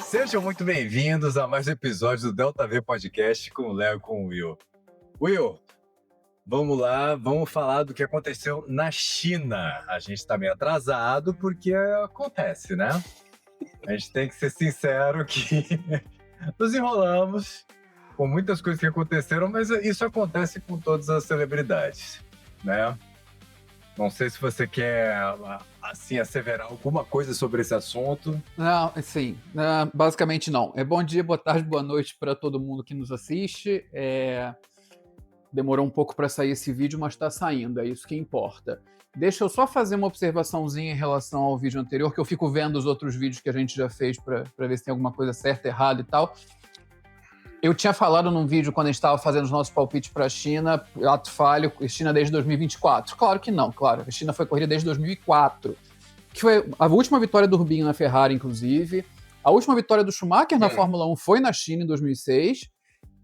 Sejam muito bem-vindos a mais um episódio do Delta V Podcast com o Léo e com o Will. Will, vamos lá, vamos falar do que aconteceu na China. A gente está meio atrasado porque acontece, né? A gente tem que ser sincero que nos enrolamos com muitas coisas que aconteceram, mas isso acontece com todas as celebridades, né? Não sei se você quer, assim, asseverar alguma coisa sobre esse assunto. Não, assim, basicamente não. Bom dia, boa tarde, boa noite para todo mundo que nos assiste. Demorou um pouco para sair esse vídeo, mas está saindo, é isso que importa. Deixa eu só fazer uma observaçãozinha em relação ao vídeo anterior, que eu fico vendo os outros vídeos que a gente já fez para ver se tem alguma coisa certa, errada e tal. Eu tinha falado num vídeo, quando a gente estava fazendo os nossos palpites para a China, ato falho, China desde 2024. Claro que não, claro. A China foi corrida desde 2004, que foi a última vitória do Rubinho na Ferrari, inclusive. A última vitória do Schumacher na Fórmula 1 foi na China, em 2006.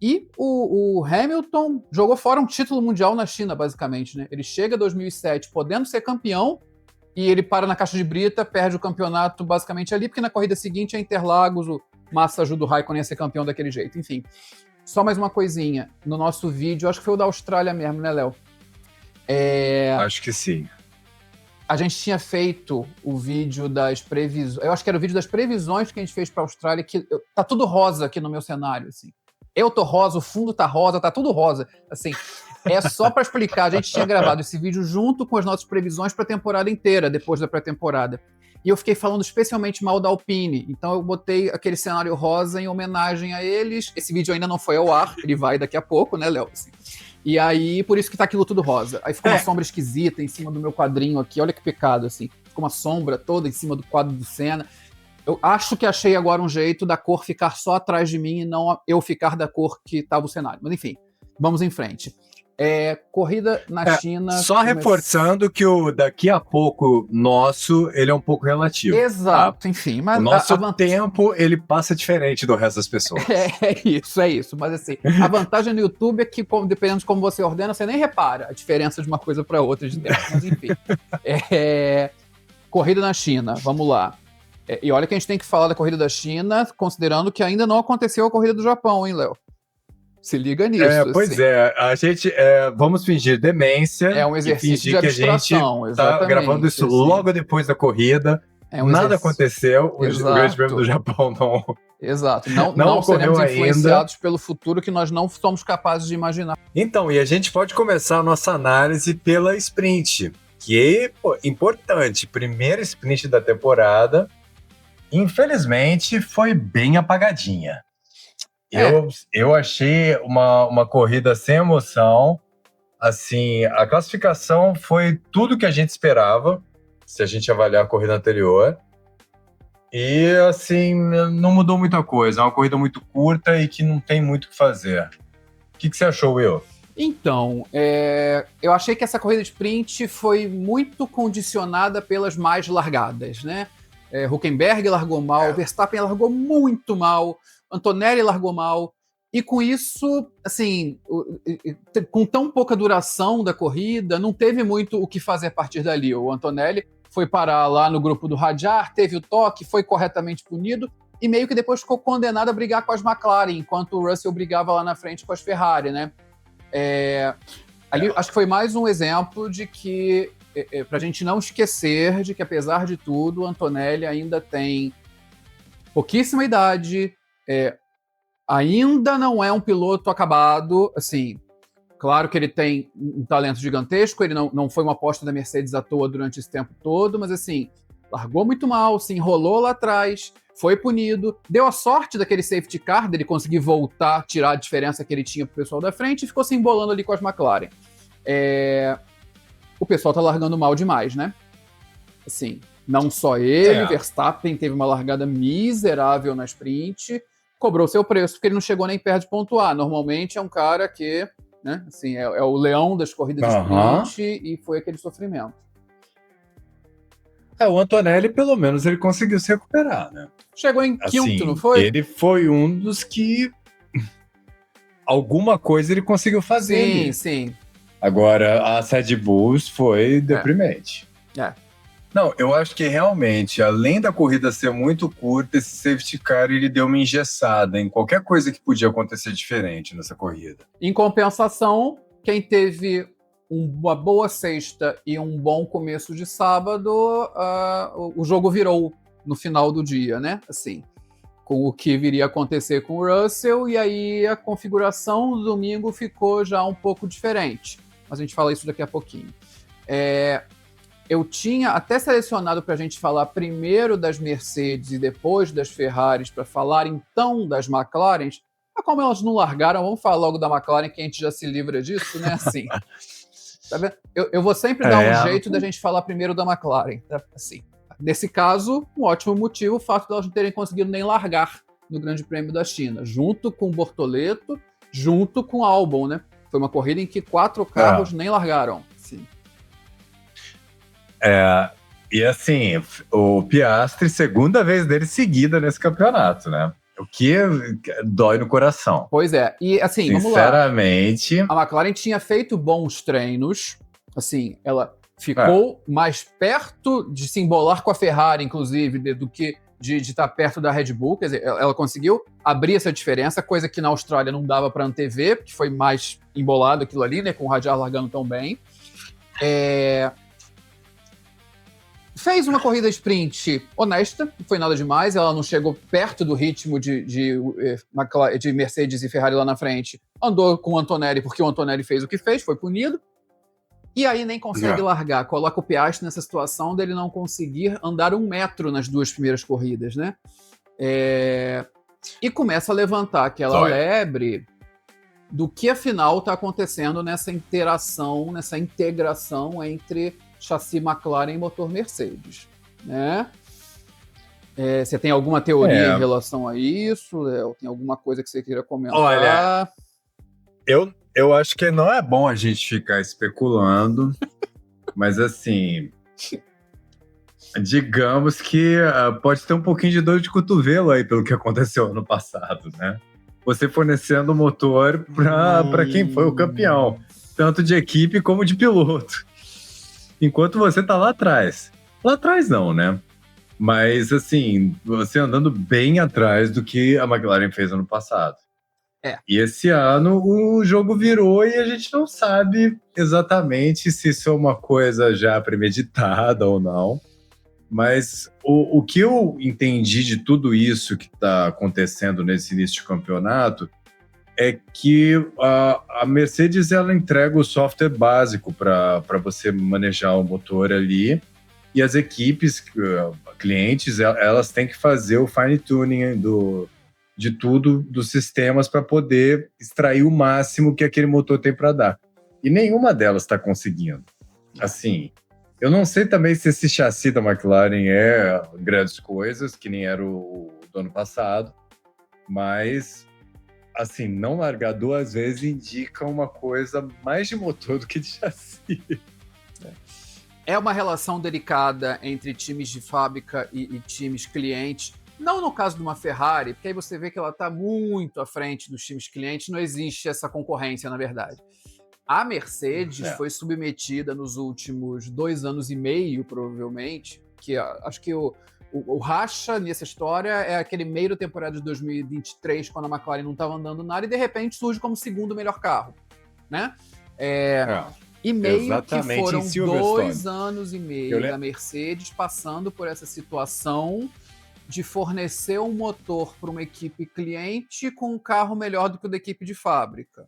E o Hamilton jogou fora um título mundial na China, basicamente, né? Ele chega em 2007 podendo ser campeão, e ele para na caixa de brita, perde o campeonato basicamente ali, porque na corrida seguinte é Interlagos, o Massa ajuda o Raikkonen a ser campeão daquele jeito. Enfim, só mais uma coisinha. No nosso vídeo, acho que foi o da Austrália mesmo, né, Léo? Acho que sim. A gente tinha feito o vídeo das previsões. Eu acho que era o vídeo das previsões que a gente fez para a Austrália, que tá tudo rosa aqui no meu cenário, assim. Eu tô rosa, o fundo tá rosa, tá tudo rosa. Assim, é só para explicar. A gente tinha gravado esse vídeo junto com as nossas previsões para a temporada inteira, depois da pré-temporada. E eu fiquei falando especialmente mal da Alpine. Então eu botei aquele cenário rosa em homenagem a eles. Esse vídeo ainda não foi ao ar, ele vai daqui a pouco, né, Léo? Assim. E aí, por isso que tá aquilo tudo rosa. Aí ficou uma sombra esquisita em cima do meu quadrinho aqui. Olha que pecado, assim. Ficou uma sombra toda em cima do quadro do Senna. Eu acho que achei agora um jeito da cor ficar só atrás de mim e não eu ficar da cor que tava o cenário. Mas enfim, vamos em frente. Corrida na China... Só reforçando que o daqui a pouco nosso, ele é um pouco relativo. Exato, enfim. Mas o nosso tempo, ele passa diferente do resto das pessoas. É isso. Mas assim, a vantagem no YouTube é que, dependendo de como você ordena, você nem repara a diferença de uma coisa para outra de tempo. Mas enfim. Corrida na China, vamos lá. E olha que a gente tem que falar da corrida da China, considerando que ainda não aconteceu a corrida do Japão, hein, Léo? Se liga nisso. Pois assim. A gente vamos fingir demência. É um exercício de abstração, que a gente tá gravando isso logo depois da corrida. Nada aconteceu. O Grande Prêmio do Japão não. Exato. Não seremos influenciados pelo futuro que nós não somos capazes de imaginar. Então, e a gente pode começar a nossa análise pela sprint, que é importante. Primeira sprint da temporada. Infelizmente, foi bem apagadinha. Eu achei uma corrida sem emoção. Assim, a classificação foi tudo que a gente esperava, se a gente avaliar a corrida anterior. E, assim, não mudou muita coisa. É uma corrida muito curta e que não tem muito o que fazer. O que você achou, Will? Então, eu achei que essa corrida de sprint foi muito condicionada pelas mais largadas, né? Hülkenberg largou mal, Verstappen largou muito mal, Antonelli largou mal, e com isso, assim, com tão pouca duração da corrida, não teve muito o que fazer a partir dali. O Antonelli foi parar lá no grupo do Hadjar, teve o toque, foi corretamente punido, e meio que depois ficou condenado a brigar com as McLaren, enquanto o Russell brigava lá na frente com as Ferrari, né? Ali, acho que foi mais um exemplo de que, para a gente não esquecer de que, apesar de tudo, o Antonelli ainda tem pouquíssima idade, ainda não é um piloto acabado, assim, claro que ele tem um talento gigantesco, ele não foi uma aposta da Mercedes à toa durante esse tempo todo, mas assim, largou muito mal, se enrolou lá atrás, foi punido, deu a sorte daquele safety car, dele conseguir voltar, tirar a diferença que ele tinha pro pessoal da frente, e ficou se embolando ali com as McLaren. O pessoal tá largando mal demais, né? Assim, não só ele, Verstappen teve uma largada miserável na sprint, cobrou seu preço, porque ele não chegou nem perto de pontuar. Normalmente é um cara que, né, assim, é o leão das corridas de sprint e foi aquele sofrimento. O Antonelli, pelo menos, ele conseguiu se recuperar, né? Chegou em quinto, não foi? Ele foi um dos que alguma coisa ele conseguiu fazer Sim, ali. sim. Agora, a Red Bulls foi deprimente. É. Não, eu acho que realmente, além da corrida ser muito curta, esse safety car ele deu uma engessada em qualquer coisa que podia acontecer diferente nessa corrida. Em compensação, quem teve uma boa sexta e um bom começo de sábado, o jogo virou no final do dia, né? Assim, com o que viria a acontecer com o Russell, e aí a configuração do domingo ficou já um pouco diferente. Mas a gente fala isso daqui a pouquinho. Eu tinha até selecionado para a gente falar primeiro das Mercedes e depois das Ferraris, para falar então das McLarens. Mas como elas não largaram, vamos falar logo da McLaren, que a gente já se livra disso, né? Assim, tá vendo? Eu vou sempre dar um jeito da gente falar primeiro da McLaren. Tá? Assim, nesse caso, um ótimo motivo o fato de elas não terem conseguido nem largar no Grande Prêmio da China, junto com o Bortoleto, junto com o Albon, né? Foi uma corrida em que 4 carros nem largaram. Sim. E assim, o Piastri, segunda vez dele seguida nesse campeonato, né? O que dói no coração. Pois é, e assim, vamos lá. Sinceramente, a McLaren tinha feito bons treinos, assim, ela ficou mais perto de se embolar com a Ferrari, inclusive, do que de estar perto da Red Bull. Quer dizer, ela conseguiu abrir essa diferença, coisa que na Austrália não dava para antever, porque foi mais embolado aquilo ali, né, com o Radiar largando tão bem. Fez uma corrida sprint honesta, não foi nada demais, ela não chegou perto do ritmo de Mercedes e Ferrari lá na frente. Andou com o Antonelli, porque o Antonelli fez o que fez, foi punido. E aí nem consegue largar, coloca o Piastri nessa situação dele não conseguir andar 1 metro nas 2 primeiras corridas, né? E começa a levantar aquela lebre do que afinal está acontecendo nessa interação, nessa integração entre chassi McLaren e motor Mercedes, né? Você tem alguma teoria em relação a isso, Léo? Tem alguma coisa que você queira comentar? Olha, eu acho que não é bom a gente ficar especulando, mas assim, digamos que pode ter um pouquinho de dor de cotovelo aí pelo que aconteceu ano passado, né? Você fornecendo o motor para quem foi o campeão, tanto de equipe como de piloto. Enquanto você tá lá atrás. Lá atrás não, né? Mas, assim, você andando bem atrás do que a McLaren fez ano passado. E esse ano o jogo virou e a gente não sabe exatamente se isso é uma coisa já premeditada ou não. Mas o que eu entendi de tudo isso que está acontecendo nesse início de campeonato é que a Mercedes ela entrega o software básico para você manejar o motor ali, e as equipes, clientes, elas têm que fazer o fine-tuning de tudo, dos sistemas, para poder extrair o máximo que aquele motor tem para dar. E nenhuma delas está conseguindo. Assim, eu não sei também se esse chassi da McLaren é grandes coisas, que nem era o do ano passado, mas assim, não largar 2 vezes indica uma coisa mais de motor do que de chassi. É uma relação delicada entre times de fábrica e times clientes. Não no caso de uma Ferrari, porque aí você vê que ela está muito à frente dos times clientes, não existe essa concorrência, na verdade. A Mercedes foi submetida nos últimos 2 anos e meio, provavelmente, que acho que o racha nessa história é aquele meio da temporada de 2023, quando a McLaren não estava andando nada, e de repente surge como segundo melhor carro, né? E meio que foram 2 anos e meio da Mercedes passando por essa situação de fornecer um motor para uma equipe cliente com um carro melhor do que o da equipe de fábrica.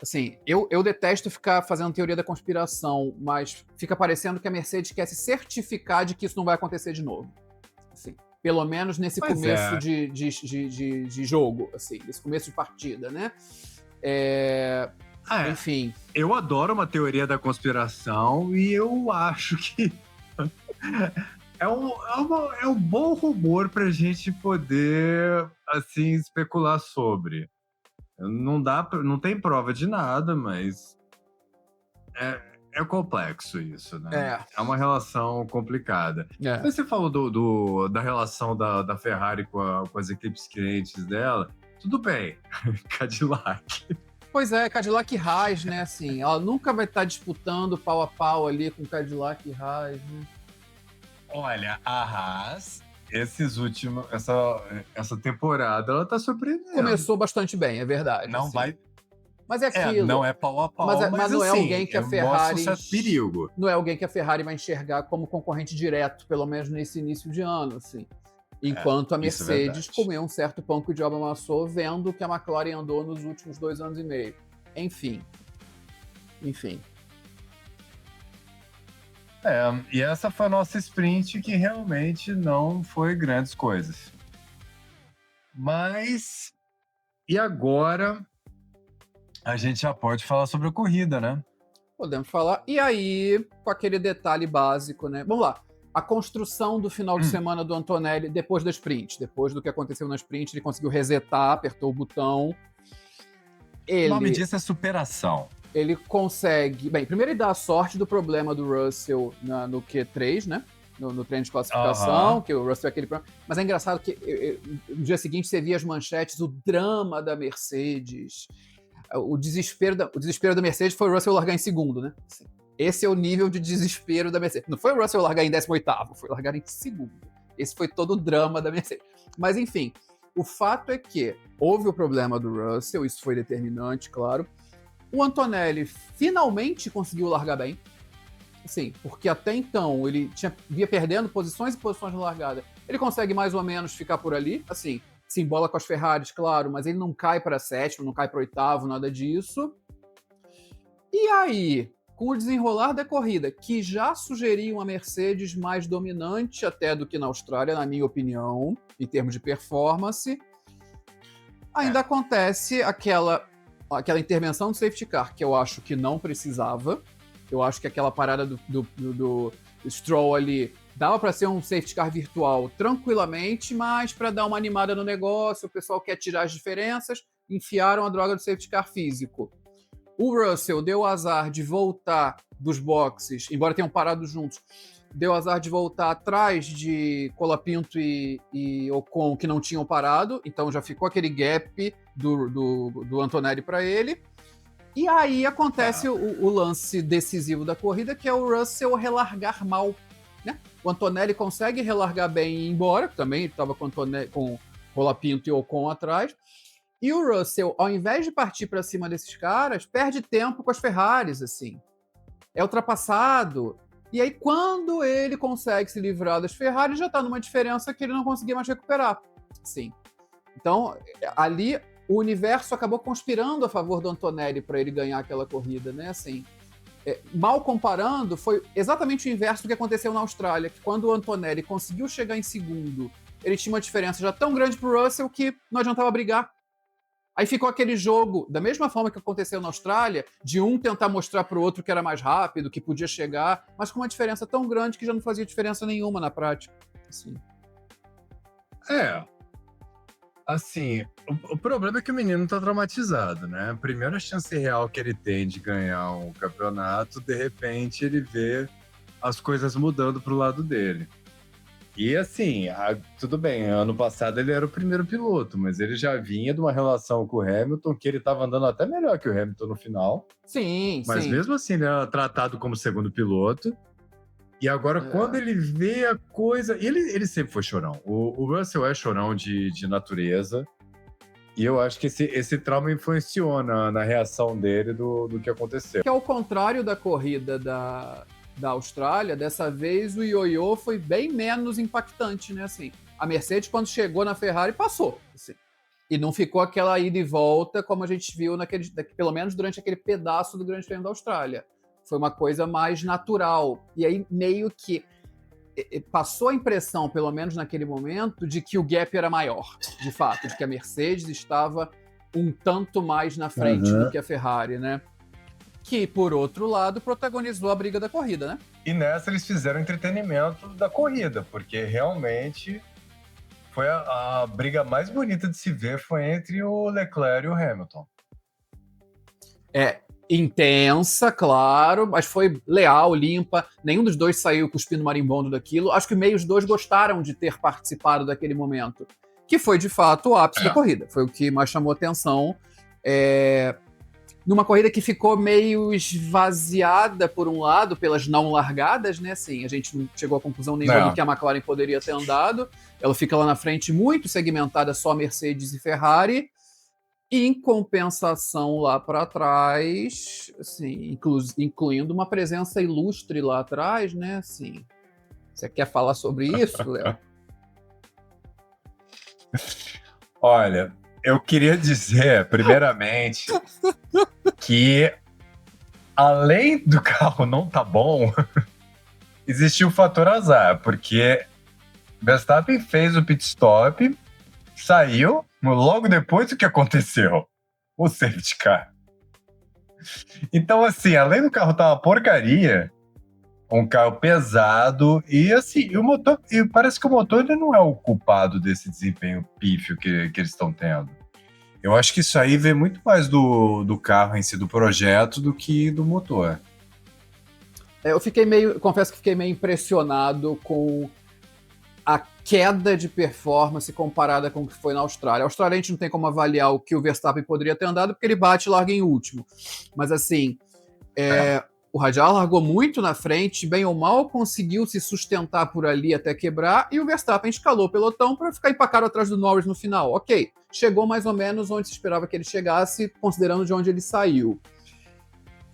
Assim, eu detesto ficar fazendo teoria da conspiração, mas fica parecendo que a Mercedes quer se certificar de que isso não vai acontecer de novo. Assim, pelo menos nesse começo de jogo, assim, nesse começo de partida, né? Enfim. Eu adoro uma teoria da conspiração e eu acho que é um bom rumor pra gente poder, assim, especular sobre. Não tem prova de nada, mas é complexo isso, né? É uma relação complicada. Você falou da relação da Ferrari com as equipes clientes dela. tudo bem, Cadillac. Pois é, Cadillac e Haas, né? Assim, ela nunca vai estar disputando pau a pau ali com Cadillac e Haas, né? Olha, a Haas, essa temporada, ela tá surpreendendo. Começou bastante bem, é verdade. Não assim. vai. Mas é aquilo. Não é pau a pau, mas não é assim, alguém que a Ferrari. Mostra um certo perigo. Não é alguém que a Ferrari vai enxergar como concorrente direto, pelo menos nesse início de ano, assim. Enquanto a Mercedes comeu um certo pão que o diabo amassou, vendo o que a McLaren andou nos últimos 2 anos e meio. Enfim. E essa foi a nossa sprint, que realmente não foi grandes coisas. Mas, e agora a gente já pode falar sobre a corrida, né? Podemos falar. E aí, com aquele detalhe básico, né? Vamos lá. A construção do final de semana do Antonelli depois da sprint. Depois do que aconteceu na sprint, ele conseguiu resetar, apertou o botão. O nome disso é superação. Ele consegue... Bem, primeiro ele dá a sorte do problema do Russell no Q3, né? No treino de classificação, que o Russell é aquele problema. Mas é engraçado que no dia seguinte você via as manchetes, o drama da Mercedes. O desespero da Mercedes foi o Russell largar em segundo, né? Assim, esse é o nível de desespero da Mercedes. Não foi o Russell largar em 18º, foi largar em segundo. Esse foi todo o drama da Mercedes. Mas enfim, o fato é que houve o problema do Russell, isso foi determinante, claro. O Antonelli finalmente conseguiu largar bem. Assim, porque até então ele via perdendo posições e posições na largada. Ele consegue mais ou menos ficar por ali, assim, se embola com as Ferraris, claro, mas ele não cai para sétimo, não cai para oitavo, nada disso. E aí, com o desenrolar da corrida, que já sugeria uma Mercedes mais dominante até do que na Austrália, na minha opinião, em termos de performance, ainda acontece aquela intervenção do safety car, que eu acho que não precisava. Eu acho que aquela parada do Stroll ali dava para ser um safety car virtual tranquilamente, mas para dar uma animada no negócio, o pessoal quer tirar as diferenças, enfiaram a droga do safety car físico. O Russell deu azar de voltar dos boxes, embora tenham parado juntos, deu azar de voltar atrás de Colapinto e Ocon, que não tinham parado, então já ficou aquele gap do Antonelli para ele. E aí acontece o lance decisivo da corrida, que é o Russell relargar mal. Né? O Antonelli consegue relargar bem e ir embora, também estava com Colapinto e Ocon atrás. E o Russell, ao invés de partir para cima desses caras, perde tempo com as Ferraris, assim. É ultrapassado. E aí, quando ele consegue se livrar das Ferraris, já está numa diferença que ele não conseguia mais recuperar. Assim. Então, ali, o universo acabou conspirando a favor do Antonelli para ele ganhar aquela corrida, né? Assim, mal comparando, foi exatamente o inverso do que aconteceu na Austrália, que quando o Antonelli conseguiu chegar em segundo, ele tinha uma diferença já tão grande para o Russell que não adiantava brigar. Aí ficou aquele jogo, da mesma forma que aconteceu na Austrália, de um tentar mostrar para o outro que era mais rápido, que podia chegar, mas com uma diferença tão grande que já não fazia diferença nenhuma na prática. Assim. Assim, o problema é que o menino tá traumatizado, né? A primeira chance real que ele tem de ganhar um campeonato, de repente ele vê as coisas mudando pro lado dele. E assim, tudo bem, ano passado ele era o primeiro piloto, mas ele já vinha de uma relação com o Hamilton, que ele estava andando até melhor que o Hamilton no final. Sim, mas mesmo assim ele era tratado como segundo piloto. E agora, quando ele vê a coisa... Ele sempre foi chorão. O Russell é chorão de natureza. E eu acho que esse trauma influenciou na reação dele do que aconteceu. Que ao contrário da corrida da Austrália, dessa vez o ioiô foi bem menos impactante, né? Assim, a Mercedes, quando chegou na Ferrari, passou. Assim, e não ficou aquela ida e volta como a gente viu pelo menos durante aquele pedaço do Grande Prêmio da Austrália. Foi uma coisa mais natural. E aí, meio que passou a impressão, pelo menos naquele momento, de que o gap era maior, de fato, de que a Mercedes estava um tanto mais na frente do que a Ferrari, né? Que, por outro lado, protagonizou a briga da corrida, né? E nessa eles fizeram entretenimento da corrida, porque realmente foi a briga mais bonita de se ver, foi entre o Leclerc e o Hamilton. Intensa, claro, mas foi leal, limpa. Nenhum dos dois saiu cuspindo marimbondo daquilo. Acho que meio os dois gostaram de ter participado daquele momento. que foi de fato o ápice da corrida. Foi o que mais chamou atenção. Numa corrida que ficou meio esvaziada, por um lado, pelas não largadas, né? Assim, a gente não chegou à conclusão nenhuma do que a McLaren poderia ter andado. Ela fica lá na frente muito segmentada, só Mercedes e Ferrari. E, em compensação, lá para trás, assim, incluindo uma presença ilustre lá atrás, né? Assim, você quer falar sobre isso, Léo? Olha, eu queria dizer, primeiramente, que além do carro não tá bom, existiu o fator azar, porque Verstappen fez o pit stop, saiu, logo depois o que aconteceu? O safety car. Então, assim, além do carro estar uma porcaria, um carro pesado, e assim, o motor, e parece que o motor ele não é o culpado desse desempenho pífio que eles estão tendo. Eu acho que isso aí vem muito mais do carro em si, do projeto, do que do motor. Confesso que fiquei meio impressionado com a queda de performance comparada com o que foi na Austrália. A Austrália a gente não tem como avaliar o que o Verstappen poderia ter andado, porque ele bate e larga em último. Mas assim, o Hadjar largou muito na frente, bem ou mal conseguiu se sustentar por ali até quebrar, e o Verstappen escalou o pelotão para ficar empacado atrás do Norris no final. Ok, chegou mais ou menos onde se esperava que ele chegasse, considerando de onde ele saiu.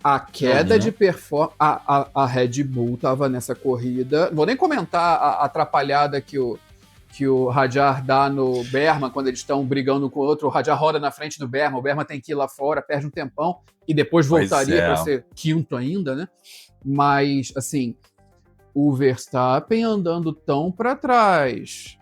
A queda de performance... A Red Bull estava nessa corrida... Não vou nem comentar a atrapalhada que o Hadjar dá no Berman quando eles estão brigando com o outro. O Hadjar roda na frente do Berman, o Berman tem que ir lá fora, perde um tempão e depois voltaria para ser quinto ainda, né? Mas, assim, o Verstappen andando tão para trás...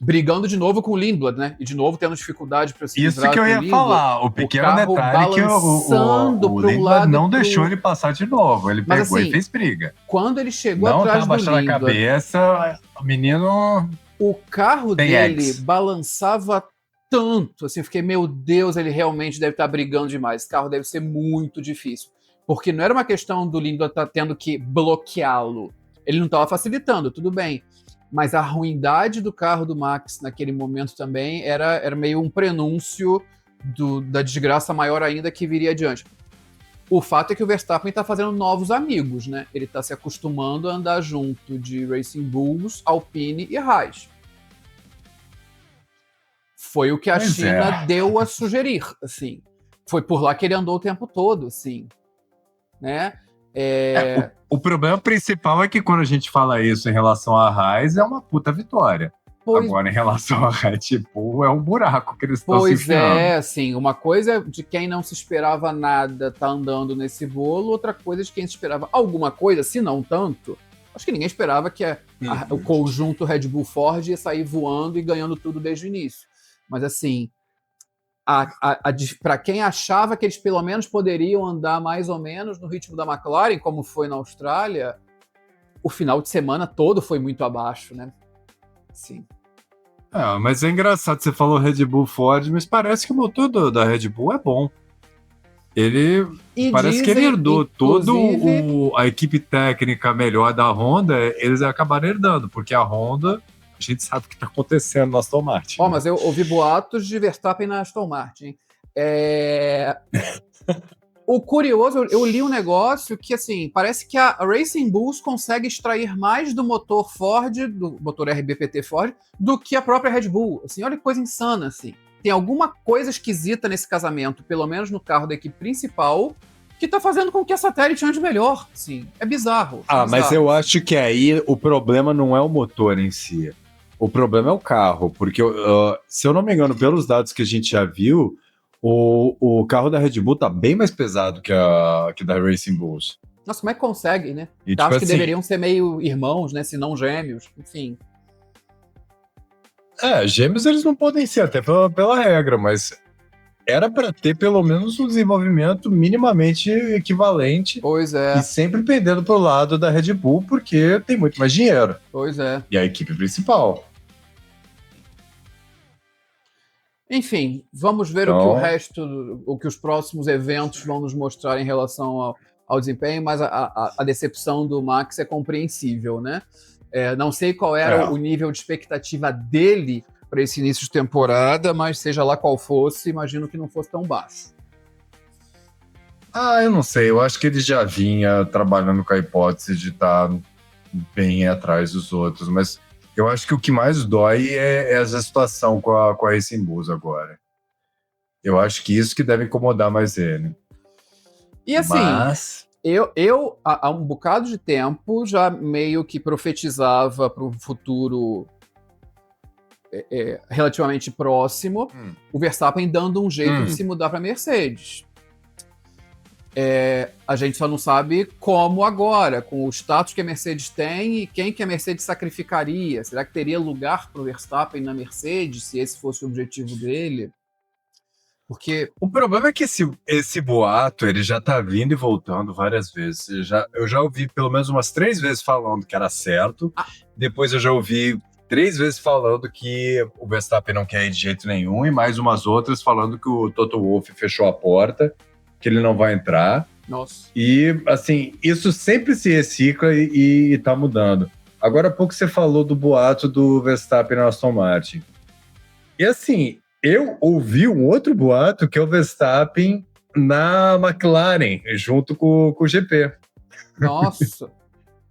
brigando de novo com o Lindblad, né? E de novo tendo dificuldade para se livrar. Isso que eu ia falar, o pequeno detalhe que o Lindblad não deixou ele passar de novo. Ele pegou e fez briga. Quando ele chegou atrás do Lindblad... Não, tá baixando a cabeça, o menino... O carro dele balançava tanto, assim, eu fiquei, meu Deus, ele realmente deve estar brigando demais. Esse carro deve ser muito difícil. Porque não era uma questão do Lindblad estar tendo que bloqueá-lo. Ele não estava facilitando, tudo bem. Mas a ruindade do carro do Max naquele momento também era meio um prenúncio da desgraça maior ainda que viria adiante. O fato é que o Verstappen está fazendo novos amigos, né? Ele está se acostumando a andar junto de Racing Bulls, Alpine e Haas. Foi o que a China deu a sugerir, assim. Foi por lá que ele andou o tempo todo, assim. Né? O problema principal é que quando a gente fala isso em relação a Haas, é uma puta vitória. Agora, em relação a Red Bull, é um buraco que eles estão se enfiando. Pois é, assim, uma coisa de quem não se esperava nada tá andando nesse bolo, outra coisa de quem se esperava alguma coisa, se não tanto. Acho que ninguém esperava que o conjunto Red Bull Ford ia sair voando e ganhando tudo desde o início. Mas, assim, para quem achava que eles pelo menos poderiam andar mais ou menos no ritmo da McLaren, como foi na Austrália, o final de semana todo foi muito abaixo, né? Sim. Mas é engraçado, você falou Red Bull Ford, mas parece que o motor da Red Bull é bom. Parece que ele herdou toda a equipe técnica melhor da Honda, eles acabaram herdando, porque a Honda, a gente sabe o que está acontecendo na Aston Martin. Mas eu ouvi boatos de Verstappen na Aston Martin. O curioso, eu li um negócio que, assim, parece que a Racing Bulls consegue extrair mais do motor Ford, do motor RBPT Ford, do que a própria Red Bull. Assim, olha que coisa insana, assim. Tem alguma coisa esquisita nesse casamento, pelo menos no carro da equipe principal, que tá fazendo com que a satélite ande melhor. Assim, é bizarro. Mas eu acho que aí o problema não é o motor em si. O problema é o carro, porque, se eu não me engano, pelos dados que a gente já viu, o carro da Red Bull tá bem mais pesado que da Racing Bulls. Nossa, como é que consegue, né? E, acho que deveriam ser meio irmãos, né? Se não gêmeos, enfim. Gêmeos eles não podem ser, até pela regra, mas era para ter pelo menos um desenvolvimento minimamente equivalente. Pois é. E sempre pendendo pro lado da Red Bull, porque tem muito mais dinheiro. Pois é. E a equipe principal. Enfim, vamos ver o que os próximos eventos vão nos mostrar em relação ao desempenho, mas a decepção do Max é compreensível, né? Não sei qual era o nível de expectativa dele para esse início de temporada, mas seja lá qual fosse, imagino que não fosse tão baixo. Eu não sei. Eu acho que ele já vinha trabalhando com a hipótese de estar bem atrás dos outros, mas eu acho que o que mais dói é essa situação com a Racing Bulls agora. Eu acho que isso que deve incomodar mais ele. E assim, eu há um bocado de tempo já meio que profetizava para um futuro relativamente próximo o Verstappen dando um jeito de se mudar para Mercedes. A gente só não sabe como agora, com o status que a Mercedes tem e quem que a Mercedes sacrificaria. Será que teria lugar para o Verstappen na Mercedes, se esse fosse o objetivo dele? Porque o problema é que esse boato ele já tá vindo e voltando várias vezes. Eu já ouvi pelo menos umas 3 vezes falando que era certo. Depois eu já ouvi 3 vezes falando que o Verstappen não quer ir de jeito nenhum, e mais umas outras falando que o Toto Wolff fechou a porta, que ele não vai entrar. Nossa. E, assim, isso sempre se recicla e tá mudando. Agora há pouco você falou do boato do Verstappen na Aston Martin. E, assim, eu ouvi um outro boato que é o Verstappen na McLaren, junto com o GP. Nossa.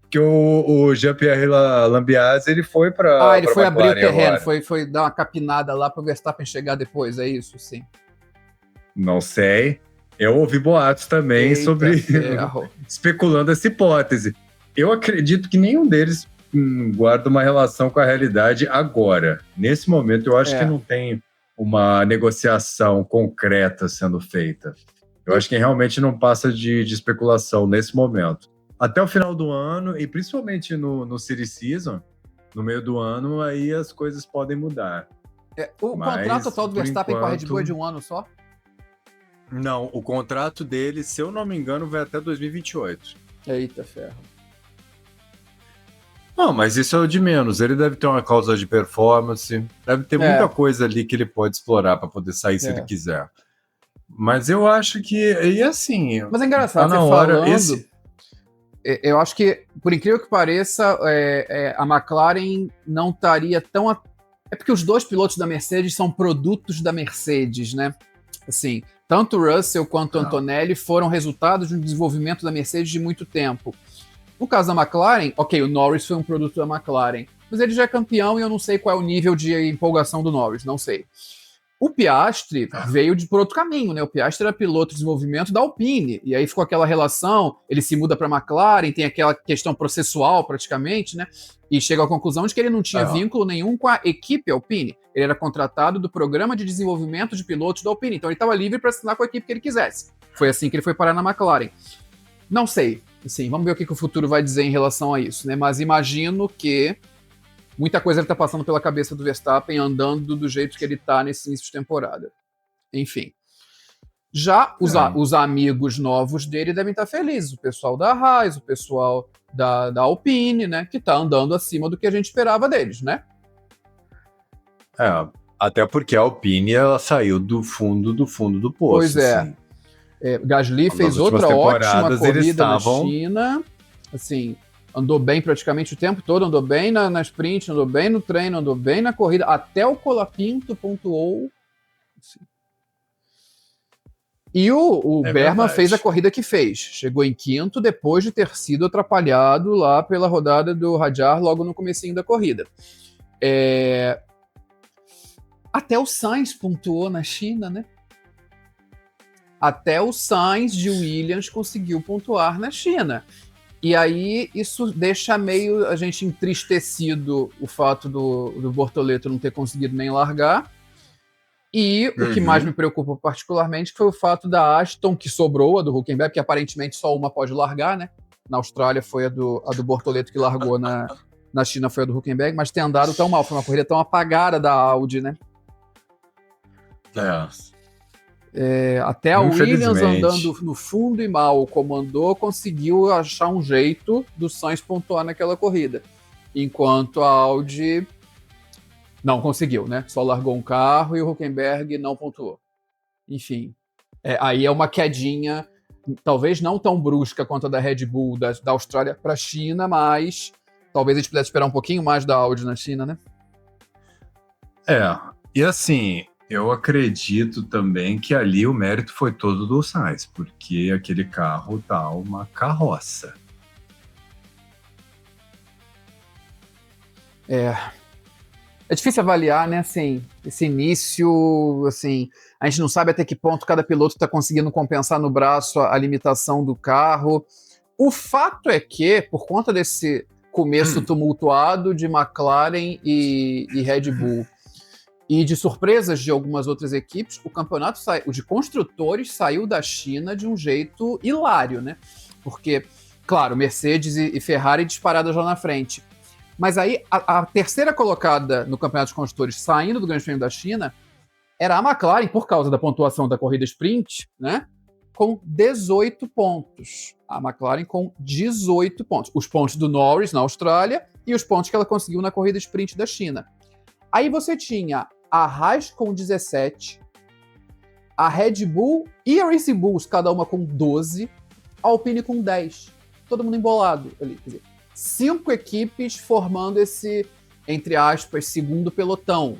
Que o Jean-Pierre Lambiase, ele foi para ele foi abrir o terreno, agora. foi dar uma capinada lá para o Verstappen chegar depois, é isso? Sim. Não sei. Eu ouvi boatos também sobre especulando essa hipótese. Eu acredito que nenhum deles guarda uma relação com a realidade agora. Nesse momento, eu acho que não tem uma negociação concreta sendo feita. Eu acho que realmente não passa de especulação nesse momento. Até o final do ano, e principalmente no City Season, no meio do ano, aí as coisas podem mudar. O contrato total do Verstappen com a Red Bull é de 1 ano só? Não, o contrato dele, se eu não me engano, vai até 2028. Eita ferro. Não, mas isso é o de menos. Ele deve ter uma cláusula de performance, deve ter muita coisa ali que ele pode explorar para poder sair se ele quiser. Mas eu acho que, e assim... Mas é engraçado, tá na você hora, falando... Eu acho que, por incrível que pareça, a McLaren não estaria tão... É porque os dois pilotos da Mercedes são produtos da Mercedes, né? Assim, tanto o Russell quanto o Antonelli foram resultados de um desenvolvimento da Mercedes de muito tempo. No caso da McLaren, o Norris foi um produto da McLaren, mas ele já é campeão e eu não sei qual é o nível de empolgação do Norris, não sei. O Piastri veio por outro caminho, né? O Piastri era piloto de desenvolvimento da Alpine, e aí ficou aquela relação, ele se muda para a McLaren, tem aquela questão processual praticamente, né? E chega à conclusão de que ele não tinha vínculo nenhum com a equipe Alpine. Ele era contratado do programa de desenvolvimento de pilotos da Alpine, então ele estava livre para assinar com a equipe que ele quisesse. Foi assim que ele foi parar na McLaren. Não sei, assim, vamos ver o que o futuro vai dizer em relação a isso, né? Mas imagino que muita coisa deve estar passando pela cabeça do Verstappen, andando do jeito que ele está nesse início de temporada. Enfim. Já os amigos novos dele devem estar felizes. O pessoal da Haas, o pessoal da Alpine, né? Que está andando acima do que a gente esperava deles, né? Até porque a Alpine ela saiu do fundo do poço. Pois é. Assim. Gasly fez outra ótima corrida na China. Assim, andou bem praticamente o tempo todo, andou bem na sprint, andou bem no treino, andou bem na corrida, até o Colapinto pontuou. Assim. E o Berman fez a corrida que fez. Chegou em quinto depois de ter sido atrapalhado lá pela rodada do Hadjar logo no comecinho da corrida. Até o Sainz pontuou na China, né? Até o Sainz de Williams conseguiu pontuar na China. E aí isso deixa meio a gente entristecido o fato do Bortoleto não ter conseguido nem largar. E o que mais me preocupa particularmente foi o fato da Aston, que sobrou, a do Hülkenberg, que aparentemente só uma pode largar, né? Na Austrália foi a do Bortoleto que largou, na China foi a do Hülkenberg, mas tem andado tão mal, foi uma corrida tão apagada da Audi, né? Até a Williams andando no fundo e mal comandou, conseguiu achar um jeito do Sainz pontuar naquela corrida. Enquanto a Audi não conseguiu, né? Só largou um carro e o Hülkenberg não pontuou. Enfim, aí é uma quedinha, talvez não tão brusca quanto a da Red Bull da Austrália para a China, mas talvez a gente pudesse esperar um pouquinho mais da Audi na China, né? E assim, eu acredito também que ali o mérito foi todo do Sainz, porque aquele carro tá uma carroça. É difícil avaliar, né, assim, esse início, assim, a gente não sabe até que ponto cada piloto está conseguindo compensar no braço a limitação do carro. O fato é que, por conta desse começo tumultuado de McLaren e Red Bull, e de surpresas de algumas outras equipes, o campeonato o de construtores saiu da China de um jeito hilário, né? Porque, claro, Mercedes e Ferrari disparadas lá na frente. Mas aí, a terceira colocada no campeonato de construtores saindo do Grande Prêmio da China era a McLaren, por causa da pontuação da corrida sprint, né? Com 18 pontos. A McLaren com 18 pontos. Os pontos do Norris na Austrália e os pontos que ela conseguiu na corrida sprint da China. Aí você tinha a Haas com 17, a Red Bull e a Racing Bulls, cada uma com 12, a Alpine com 10. Todo mundo embolado ali. Quer dizer, 5 equipes formando esse, entre aspas, segundo pelotão.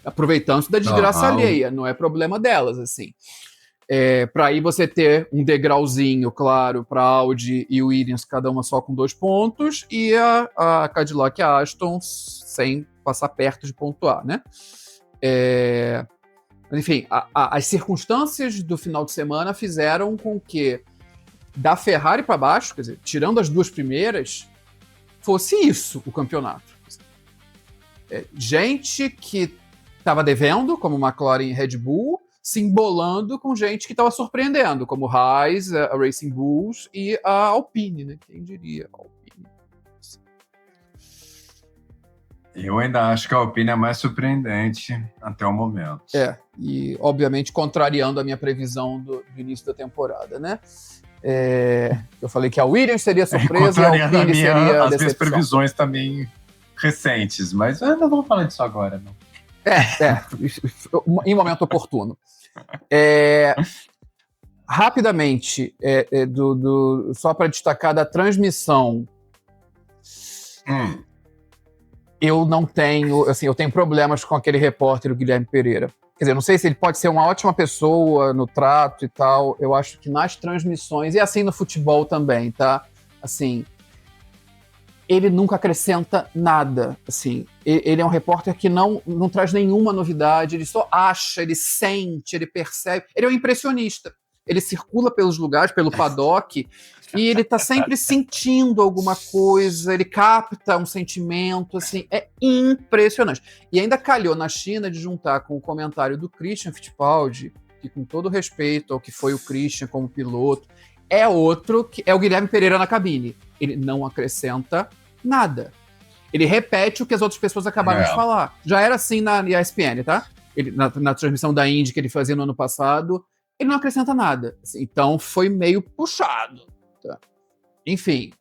Aproveitando-se da desgraça alheia, não é problema delas, assim. Para aí você ter um degrauzinho, claro, para Audi e Williams, cada uma só com 2 pontos, e a Cadillac e a Aston sem passar perto de pontuar, né? Enfim, as circunstâncias do final de semana fizeram com que da Ferrari para baixo, quer dizer, tirando as 2 primeiras, fosse isso o campeonato. Gente que estava devendo, como McLaren e Red Bull, se embolando com gente que estava surpreendendo, como Haas, a Racing Bulls e a Alpine, né? Quem diria? Alpine. Eu ainda acho que a Alpine é mais surpreendente até o momento. E obviamente contrariando a minha previsão do início da temporada, né? Eu falei que a Williams seria surpresa e a Alpine seria as minhas previsões também recentes, mas não vamos falar disso agora, não. Em momento oportuno. Rapidamente, só para destacar da transmissão, eu não tenho, assim, eu tenho problemas com aquele repórter, o Guilherme Pereira. Quer dizer, não sei se ele pode ser uma ótima pessoa no trato e tal, eu acho que nas transmissões, e assim no futebol também, tá? Assim, ele nunca acrescenta nada, assim. Ele é um repórter que não traz nenhuma novidade, ele só acha, ele sente, ele percebe. Ele é um impressionista. Ele circula pelos lugares, pelo paddock, e ele tá sempre sentindo alguma coisa, ele capta um sentimento, assim, é impressionante. E ainda calhou na China de juntar com o comentário do Christian Fittipaldi, que com todo respeito ao que foi o Christian como piloto, é outro, que é o Guilherme Pereira na cabine. Ele não acrescenta nada. Ele repete o que as outras pessoas acabaram de falar. Já era assim na ESPN, tá? Ele, na transmissão da Indy que ele fazia no ano passado, ele não acrescenta nada. Então foi meio puxado. Tá? Enfim.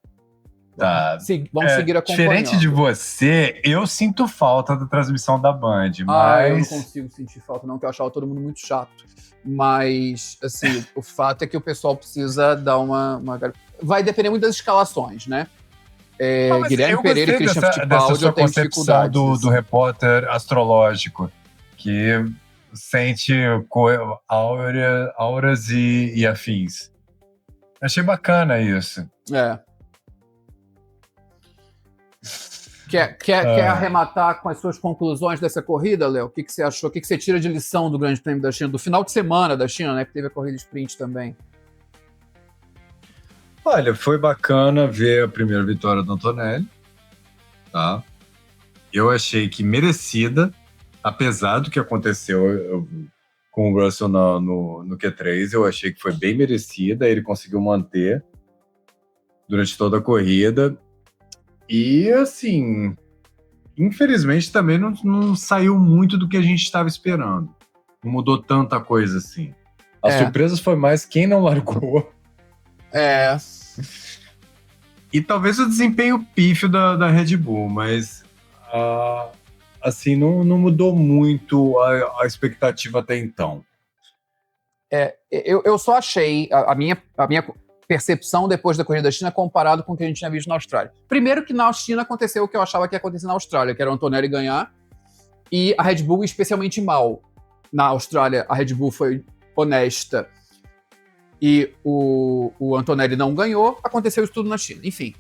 Vamos seguir acompanhando. Diferente de você, eu sinto falta da transmissão da Band, eu não consigo sentir falta não, porque eu achava todo mundo muito chato. Mas, assim, o fato é que o pessoal precisa dar uma... Vai depender muito das escalações, né? Guilherme Pereira e Christian Fittipaldi, eu tenho dificuldade. Do repórter astrológico, que sente auras e afins. Achei bacana isso. Quer arrematar com as suas conclusões dessa corrida, Léo? O que você achou? O que você tira de lição do Grande Prêmio da China? Do final de semana da China, né? Que teve a corrida sprint também. Olha, foi bacana ver a primeira vitória do Antonelli, tá? Eu achei que merecida, apesar do que aconteceu com o Russell no Q3, eu achei que foi bem merecida, ele conseguiu manter durante toda a corrida, e assim, infelizmente também não saiu muito do que a gente estava esperando, não mudou tanta coisa assim. As surpresas foi mais quem não largou. E talvez o desempenho pífio da Red Bull, mas assim, não mudou muito a expectativa até então. Eu só achei a minha percepção depois da corrida da China comparado com o que a gente tinha visto na Austrália. Primeiro que na China aconteceu o que eu achava que ia acontecer na Austrália, que era o Antonelli ganhar e a Red Bull especialmente mal. Na Austrália, a Red Bull foi honesta e o Antonelli não ganhou, aconteceu isso tudo na China. Enfim,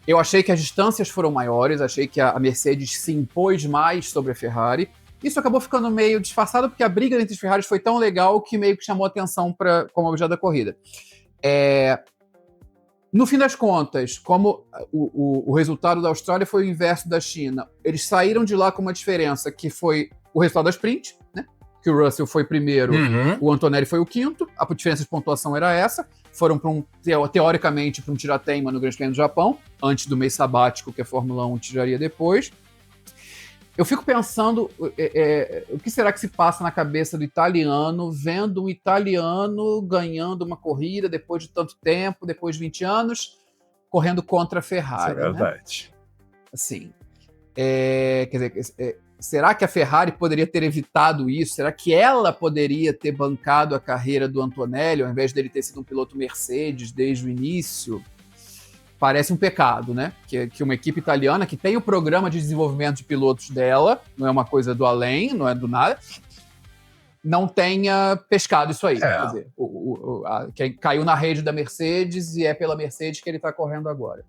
eu achei que as distâncias foram maiores, achei que a Mercedes se impôs mais sobre a Ferrari. Isso acabou ficando meio disfarçado porque a briga entre os Ferraris foi tão legal que meio que chamou atenção como objeto da corrida. No fim das contas, como o resultado da Austrália foi o inverso da China, eles saíram de lá com uma diferença que foi o resultado da sprint, né? Que o Russell foi primeiro, o Antonelli foi o quinto, a diferença de pontuação era essa, foram teoricamente para um tirateima no Grande Prêmio do Japão, antes do mês sabático que a Fórmula 1 tiraria depois. Eu fico pensando, o que será que se passa na cabeça do italiano, vendo um italiano ganhando uma corrida depois de tanto tempo, depois de 20 anos, correndo contra a Ferrari. Isso é verdade. Né? Assim, quer dizer, será que a Ferrari poderia ter evitado isso? Será que ela poderia ter bancado a carreira do Antonelli, ao invés dele ter sido um piloto Mercedes desde o início? Parece um pecado, né? Que uma equipe italiana que tem o programa de desenvolvimento de pilotos dela, não é uma coisa do além, não é do nada, não tenha pescado isso aí. Quer dizer, que caiu na rede da Mercedes e é pela Mercedes que ele está correndo agora.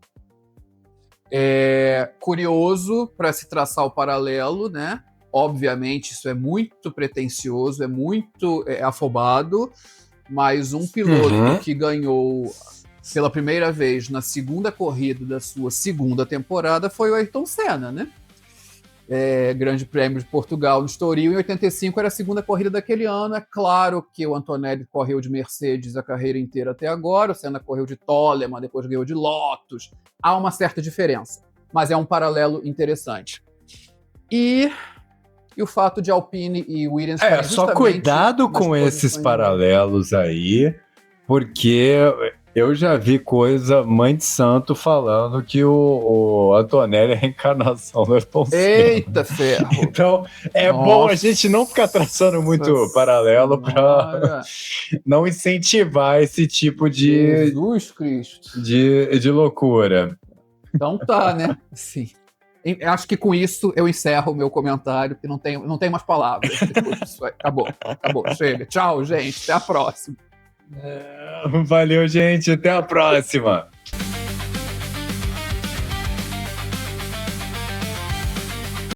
Curioso para se traçar o paralelo, né? Obviamente, isso é muito pretensioso, é muito afobado, mas um piloto que ganhou pela primeira vez na segunda corrida da sua segunda temporada foi o Ayrton Senna, né? Grande Prêmio de Portugal no Estoril, em 85 era a segunda corrida daquele ano. É claro que o Antonelli correu de Mercedes a carreira inteira até agora, o Senna correu de Toleman, depois ganhou de Lotus. Há uma certa diferença, mas é um paralelo interessante. E o fato de Alpine e Williams... só cuidado com esses paralelos aí, porque... Eu já vi coisa, mãe de santo, falando que o Antonelli é a reencarnação do Ayrton Senna. Eita ferro! Então, bom a gente não ficar traçando muito paralelo para não incentivar esse tipo de... Jesus Cristo! De loucura. Então tá, né? Sim. Acho que com isso eu encerro o meu comentário, porque não tem mais palavras. Depois disso acabou, chega. Tchau, gente, até a próxima. Valeu, gente. Até a próxima.